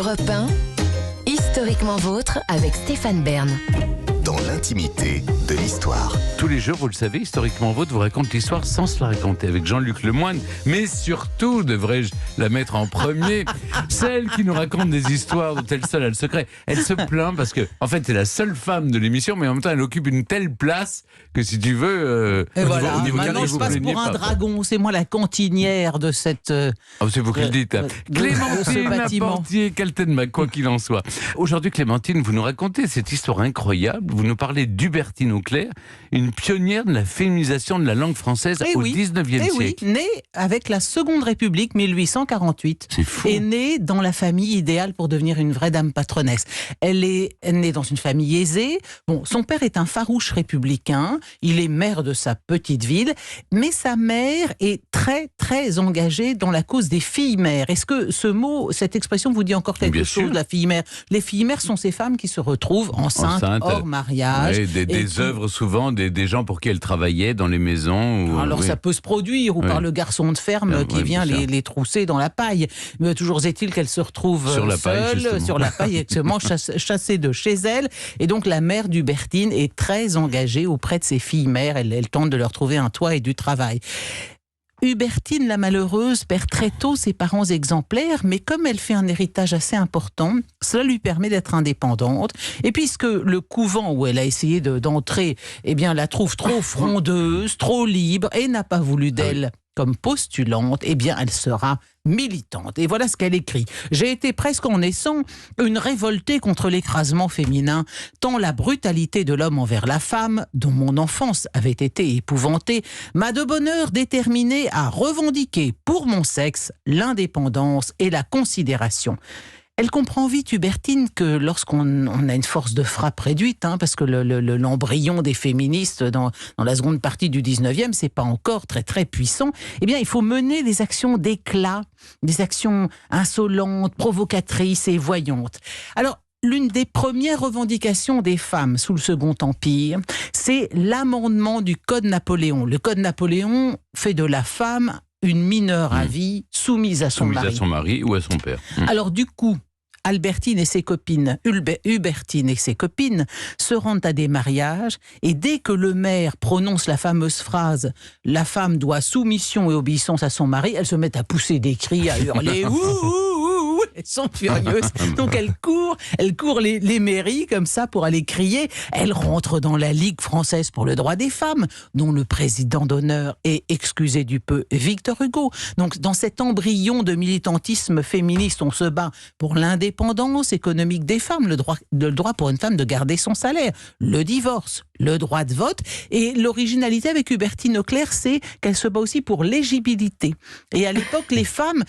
Europe 1, historiquement vôtre avec Stéphane Bern. Dans l'intimité de l'histoire. Tous les jours, vous le savez, historiquement vôtre vous raconte l'histoire sans se la raconter avec Jean-Luc Lemoyne. Mais surtout, devrais-je la mettre en premier, celle qui nous raconte des histoires dont elle seule a le secret. Elle se plaint parce que, en fait, c'est la seule femme de l'émission, mais en même temps, elle occupe une telle place que si tu veux, et voilà, au niveau maintenant carré, je vous passe plaignez pour un pas. dragon, c'est moi la cantinière de cette... Oh, c'est vous qui le dites. ce Clémentine bâtiment. Portier, Kaltenbach, quoi qu'il en soit. Aujourd'hui, Clémentine, vous nous racontez cette histoire incroyable. Vous nous parlez d'Hubertine Auclair, une pionnière de la féminisation de la langue française au 19e siècle. Oui, née avec la Seconde République, 1848. C'est fou. Et née dans la famille idéale pour devenir une vraie dame patronesse. Elle est née dans une famille aisée. Bon, son père est un farouche républicain. Il est maire de sa petite ville. Mais sa mère est très, très engagée dans la cause des filles-mères. Est-ce que ce mot, cette expression vous dit encore quelque Bien chose, sûr. la fille-mère? Les filles-mères sont ces femmes qui se retrouvent enceintes. Hors mariage. Ouais, des œuvres souvent, des gens pour qui elle travaillait dans les maisons. Ou, Alors oui. ça peut se produire, ou Oui. par le garçon de ferme Ah, qui ouais, vient bien sûr. les trousser dans la paille. Mais toujours est-il qu'elle se retrouve Sur la paille, seule, justement. sur la paille, exactement, chassée de chez elle. Et donc la mère d'Hubertine est très engagée auprès de ses filles-mères. Elle tente de leur trouver un toit et du travail. Hubertine, la malheureuse, perd très tôt ses parents exemplaires, mais comme elle fait un héritage assez important, cela lui permet d'être indépendante. Et puisque le couvent où elle a essayé d'entrer, eh bien, la trouve trop frondeuse, trop libre, et n'a pas voulu d'elle comme postulante, eh bien, elle sera militante. Et voilà ce qu'elle écrit. « J'ai été presque en naissant une révoltée contre l'écrasement féminin, tant la brutalité de l'homme envers la femme, dont mon enfance avait été épouvantée, m'a de bonne heure déterminée à revendiquer pour mon sexe l'indépendance et la considération. » Elle comprend vite, Hubertine, que lorsqu'on a une force de frappe réduite, parce que l'embryon des féministes dans la seconde partie du 19e, c'est pas encore très très puissant, eh bien il faut mener des actions d'éclat, des actions insolentes, provocatrices et voyantes. Alors, l'une des premières revendications des femmes sous le Second Empire, c'est l'amendement du Code Napoléon. Le Code Napoléon fait de la femme une mineure à vie, soumise à son mari. à son mari ou à son père. Alors du coup, Hubertine et ses copines se rendent à des mariages, et dès que le maire prononce la fameuse phrase « La femme doit soumission et obéissance à son mari », elles se mettent à pousser des cris, à hurler « Ouh, ouh, ouh !» Elles sont furieuses. Donc elles courent les mairies comme ça pour aller crier. Elles rentrent dans la Ligue française pour le droit des femmes, dont le président d'honneur est, excusez du peu, Victor Hugo. Donc dans cet embryon de militantisme féministe, on se bat pour l'indépendance économique des femmes, le droit pour une femme de garder son salaire, le divorce, le droit de vote. Et l'originalité avec Hubertine Auclair, c'est qu'elle se bat aussi pour l'éligibilité. Et à l'époque, les femmes,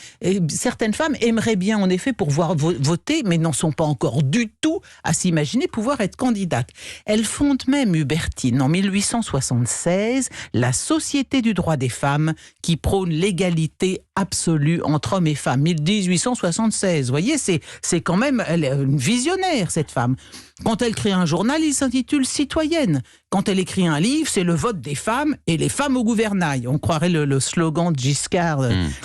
certaines femmes aimeraient bien en effet pouvoir voter, mais n'en sont pas encore du tout à s'imaginer pouvoir être candidates. Elle fonde même, Hubertine, en 1876, la Société du droit des femmes, qui prône l'égalité absolue entre hommes et femmes. 1876, vous voyez, c'est quand même elle est une visionnaire, cette femme. Quand elle crée un journal, il s'intitule Citoyenne. Quand elle écrit un livre, c'est le vote des femmes et les femmes au gouvernail. On croirait le slogan de Giscard.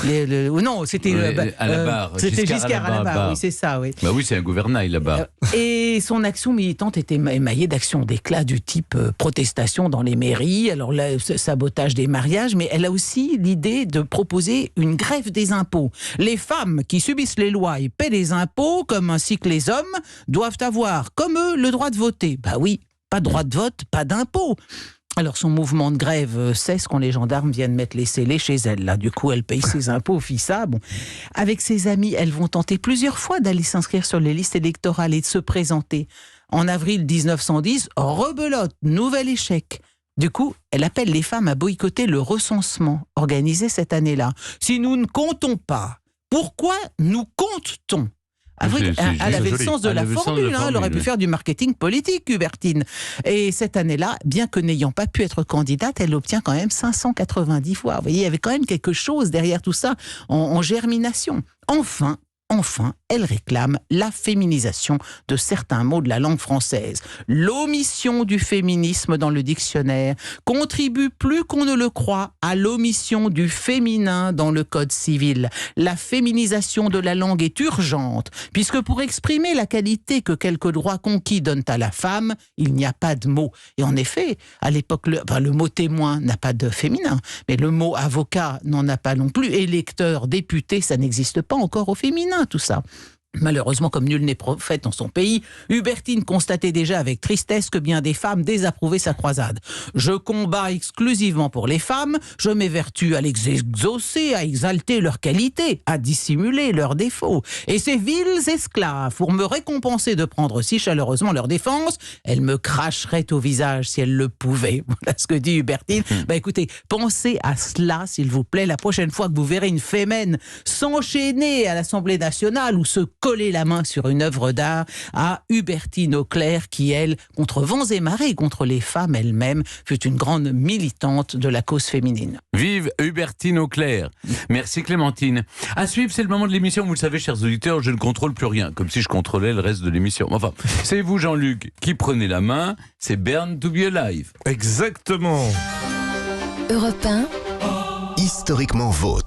Non, c'était à la barre. C'était Giscard à la barre. Oui, c'est ça, oui. Bah oui, c'est un gouvernail là-bas. Et son action militante était émaillée d'actions d'éclat du type protestation dans les mairies, alors là, sabotage des mariages, mais elle a aussi l'idée de proposer une grève des impôts. Les femmes qui subissent les lois et paient les impôts, comme ainsi que les hommes, doivent avoir, comme eux, le droit de voter. Bah oui, pas de droit de vote, pas d'impôts. Alors son mouvement de grève cesse quand les gendarmes viennent mettre les scellés chez elle. Là, du coup, elle paye ses impôts, fit ça. Bon. Avec ses amis, elles vont tenter plusieurs fois d'aller s'inscrire sur les listes électorales et de se présenter. En avril 1910, rebelote, nouvel échec. Du coup, elle appelle les femmes à boycotter le recensement organisé cette année-là. Si nous ne comptons pas, pourquoi nous compte-t-on ? Elle avait le sens de la formule, elle aurait pu faire du marketing politique, Hubertine. Et cette année-là, bien que n'ayant pas pu être candidate, elle obtient quand même 590 voix. Vous voyez, il y avait quand même quelque chose derrière tout ça en germination. Enfin, Enfin, elle réclame la féminisation de certains mots de la langue française. L'omission du féminisme dans le dictionnaire contribue plus qu'on ne le croit à l'omission du féminin dans le code civil. La féminisation de la langue est urgente, puisque pour exprimer la qualité que quelques droits conquis donnent à la femme, il n'y a pas de mot. Et en effet, à l'époque, le mot témoin n'a pas de féminin, mais le mot avocat n'en a pas non plus. Électeur, député, ça n'existe pas encore au féminin. Tout ça. Malheureusement, comme nul n'est prophète dans son pays, Hubertine constatait déjà avec tristesse que bien des femmes désapprouvaient sa croisade. « Je combats exclusivement pour les femmes, je m'évertue à les exaucer, à exalter leurs qualités, à dissimuler leurs défauts. Et ces viles esclaves, pour me récompenser de prendre si chaleureusement leur défense, elles me cracheraient au visage si elles le pouvaient. » Voilà ce que dit Hubertine. Écoutez, pensez à cela, s'il vous plaît, la prochaine fois que vous verrez une fémène s'enchaîner à l'Assemblée nationale ou se coller la main sur une œuvre d'art, à Hubertine Auclair qui, elle, contre vents et marées, contre les femmes elles-mêmes, fut une grande militante de la cause féminine. Vive Hubertine Auclair. Merci Clémentine. À suivre, c'est le moment de l'émission. Vous le savez, chers auditeurs, je ne contrôle plus rien, comme si je contrôlais le reste de l'émission. Enfin, c'est vous, Jean-Luc, qui prenez la main. C'est Burn to be Alive. Exactement. Europe 1. Historiquement vôtre.